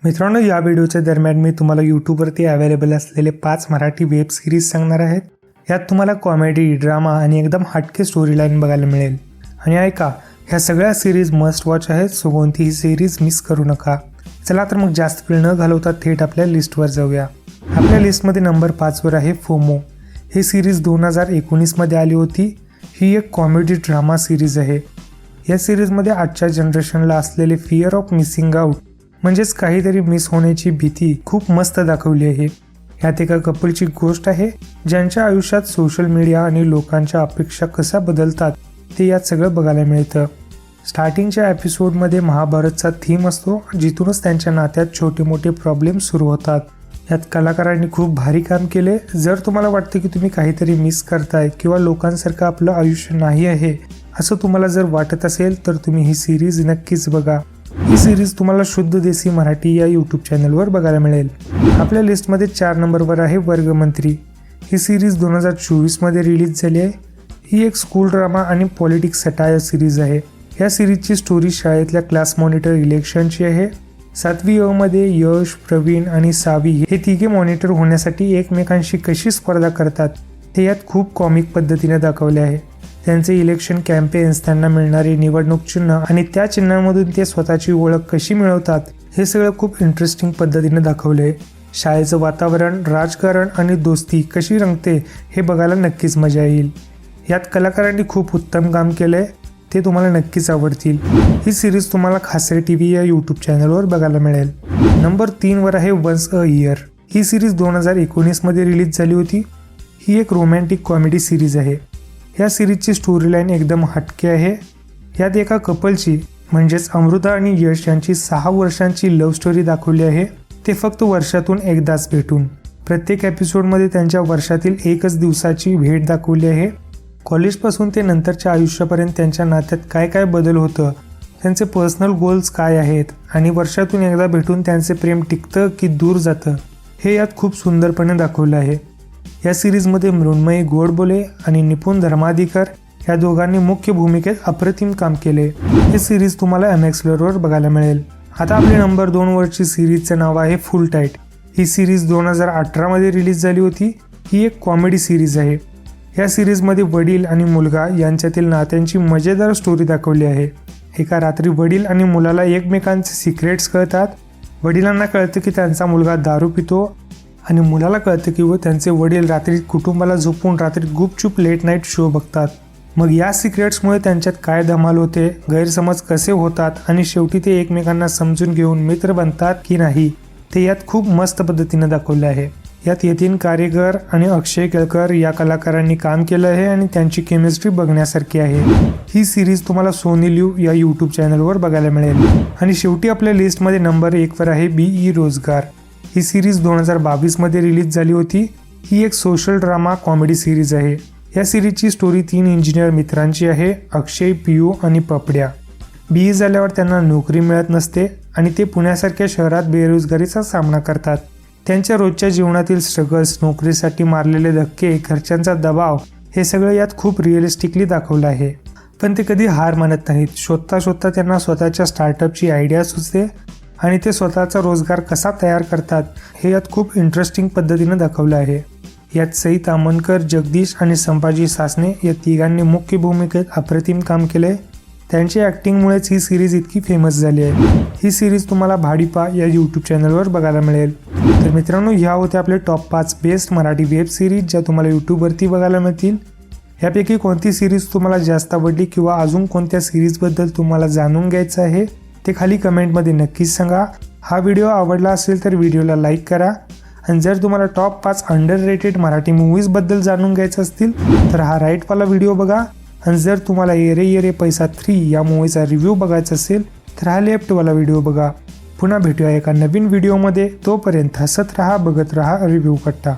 मित्रांनो, या व्हिडिओच्या दरम्यान मी तुम्हाला यूट्यूबवरती अवेलेबल असलेले 5 मराठी वेब सिरीज सांगणार आहेत. यात तुम्हाला कॉमेडी, ड्रामा आणि एकदम हटके स्टोरी लाईन बघायला मिळेल. आणि ऐका, ह्या सगळ्या सिरीज मस्ट वॉच आहेत, सो कोणतीही सिरीज मिस करू नका. चला तर मग जास्त वेळ न घालवता थेट आपल्या लिस्टवर जाऊया. आपल्या लिस्टमध्ये नंबर 5 वर आहे फोमो. ही सिरीज 2019 मध्ये आली होती. ही एक कॉमेडी ड्रामा सिरीज आहे. या सिरीजमध्ये आजच्या जनरेशनला असलेले फिअर ऑफ मिसिंग आउट म्हणजेच काहीतरी मिस होण्याची भीती खूप मस्त दाखवली आहे. यात एका कपलची गोष्ट आहे ज्यांच्या आयुष्यात सोशल मीडिया आणि लोकांच्या अपेक्षा कशा बदलतात ते यात सगळं बघायला मिळतं. स्टार्टिंगच्या एपिसोडमध्ये महाभारतचा थीम असतो, जिथूनच त्यांच्या नात्यात छोटे मोठे प्रॉब्लेम सुरू होतात. यात कलाकारांनी खूप भारी काम केले. जर तुम्हाला वाटतं की तुम्ही काहीतरी मिस करताय किंवा लोकांसारखं आपलं आयुष्य नाही आहे असं तुम्हाला जर वाटत असेल तर तुम्ही ही सिरीज नक्कीच बघा. ही सिरीज तुम्हाला शुद्ध देसी मराठी या यूट्यूब चॅनलवर बघायला मिळेल. आपल्या लिस्टमध्ये 4 नंबरवर आहे वर्गमंत्री. ही सिरीज 2024 मध्ये रिलीज झाली आहे. ही एक स्कूल ड्रामा आणि पॉलिटिक्स सटायर सिरीज आहे. या सिरीजची स्टोरी शाळेतल्या क्लास मॉनिटर इलेक्शनची आहे. 7वी अ मध्ये यश, प्रवीण आणि सावी हे तिघे मॉनिटर होण्यासाठी एकमेकांशी कशी स्पर्धा करतात हे यात खूप कॉमिक पद्धतीने दाखवले आहे. त्यांचे इलेक्शन कॅम्पेन्स, त्यांना मिळणारे निवडणूक चिन्ह आणि त्या चिन्हांमधून ते स्वतःची ओळख कशी मिळवतात हे सगळं खूप इंटरेस्टिंग पद्धतीने दाखवले आहे. शाळेचं वातावरण, राजकारण आणि दोस्ती कशी रंगते हे बघायला नक्कीच मजा येईल. यात कलाकारांनी खूप उत्तम काम केलं आहे, ते तुम्हाला नक्कीच आवडतील. ही सिरीज तुम्हाला खासे TV या यूट्यूब चॅनलवर बघायला मिळेल. नंबर 3 वर आहे वन्स अ इयर. ही सिरीज 2019 मध्ये रिलीज झाली होती. ही एक रोमॅन्टिक कॉमेडी सिरीज आहे. या सिरीजची स्टोरी लाईन एकदम हटके आहे. यात एका कपलची म्हणजेच अमृता आणि यश यांची 6 वर्षांची लव्ह स्टोरी दाखवली आहे. ते फक्त वर्षातून एकदाच भेटून. प्रत्येक एपिसोडमध्ये त्यांच्या वर्षातील एकच दिवसाची भेट दाखवली आहे. कॉलेजपासून ते नंतरच्या आयुष्यापर्यंत त्यांच्या नात्यात काय काय बदल होतं, त्यांचे पर्सनल गोल्स काय आहेत आणि वर्षातून एकदा भेटून त्यांचे प्रेम टिकतं की दूर जातं हे यात खूप सुंदरपणे दाखवलं आहे. या सिरीजमध्ये मृण्मयी गोडबोले आणि निपुण धर्माधिकर या दोघांनी मुख्य भूमिकेत अप्रतिम काम केले. ही सिरीज तुम्हाला MX वर बघायला मिळेल. आता आपली नंबर 2 वरची सिरीजचं नाव आहे फुल टाईट. ही सिरीज 2018 मध्ये रिलीज झाली होती. ही एक कॉमेडी सिरीज आहे. या सिरीजमध्ये वडील आणि मुलगा यांच्यातील नात्यांची मजेदार स्टोरी दाखवली आहे. एका रात्री वडील आणि मुलाला एकमेकांचे सिक्रेट्स कळतात. वडिलांना कळतं की त्यांचा मुलगा दारू पितो आणि मुलाला कळतं की त्यांचे वडील रात्री कुटुंबाला झोपून रात्री गुपचूप लेट नाईट शो बघतात. मग या सिक्रेट्समुळे त्यांच्यात काय धमाल होते, गैरसमज कसे होतात आणि शेवटी ते एकमेकांना समजून घेऊन मित्र बनतात की नाही ते यात खूप मस्त पद्धतीने दाखवले आहे. यात यतीन कारेकर आणि अक्षय केळकर या कलाकारांनी काम केलं आहे आणि त्यांची केमिस्ट्री बघण्यासारखी आहे. ही सिरीज तुम्हाला सोनी लिव्ह या यूट्यूब चॅनलवर बघायला मिळेल. आणि शेवटी आपल्या लिस्टमध्ये नंबर 1 वर आहे BE रोजगार. ही सिरीज 2022 मध्ये रिलीज झाली होती. ही एक सोशल ड्रामा कॉमेडी सिरीज आहे. या सिरीजची स्टोरी 3 इंजिनियर मित्रांची आहे, अक्षय, पियू आणि पपड्या. BE झाल्यावर त्यांना नोकरी मिळत नसते आणि ते पुण्यासारख्या शहरात बेरोजगारीचा सामना करतात. त्यांच्या रोजच्या जीवनातील स्ट्रगल्स, नोकरीसाठी मारलेले धक्के, घरच्यांचा दबाव हे सगळं यात खूप रिअलिस्टिकली दाखवलं आहे. पण ते कधी हार मानत नाहीत. शोधता शोधता त्यांना स्वतःच्या स्टार्टअपची आयडिया सुचते आणि ते स्वतःचा रोजगार कसा तयार करतात हे यात खूप इंटरेस्टिंग पद्धतीने दाखवलं आहे. यात सई तामणकर, जगदीश आणि संभाजी सासने या तिघांनी मुख्य भूमिकेत अप्रतिम काम केले. त्यांच्या ॲक्टिंगमुळेच ही सिरीज इतकी फेमस झाली आहे. ही सिरीज तुम्हाला भाडीपा या यूट्यूब चॅनलवर बघायला मिळेल. तर मित्रांनो, ह्या होत्या आपले top 5 best Marathi web series ज्या तुम्हाला यूट्यूबवरती बघायला मिळतील. यापैकी कोणती सिरीज तुम्हाला जास्त आवडली किंवा अजून कोणत्या सिरीजबद्दल तुम्हाला जाणून घ्यायचं आहे ते खाली कमेंटमध्ये नक्कीच सांगा. हा व्हिडिओ आवडला असेल तर व्हिडिओला लाईक करा. आणि जर तुम्हाला टॉप 5 अंडररेटेड मराठी मूव्हीजबद्दल जाणून घ्यायचं असतील तर हा राईटवाला व्हिडिओ बघा. आणि जर तुम्हाला येरे येरे पैसा 3 या मूवीचा रिव्ह्यू बघायचा असेल तर हा लेफ्टवाला व्हिडिओ बघा. पुन्हा भेटूया एका नवीन व्हिडिओमध्ये. तोपर्यंत हसत राहा, बघत राहा रिव्ह्यू कट्टा.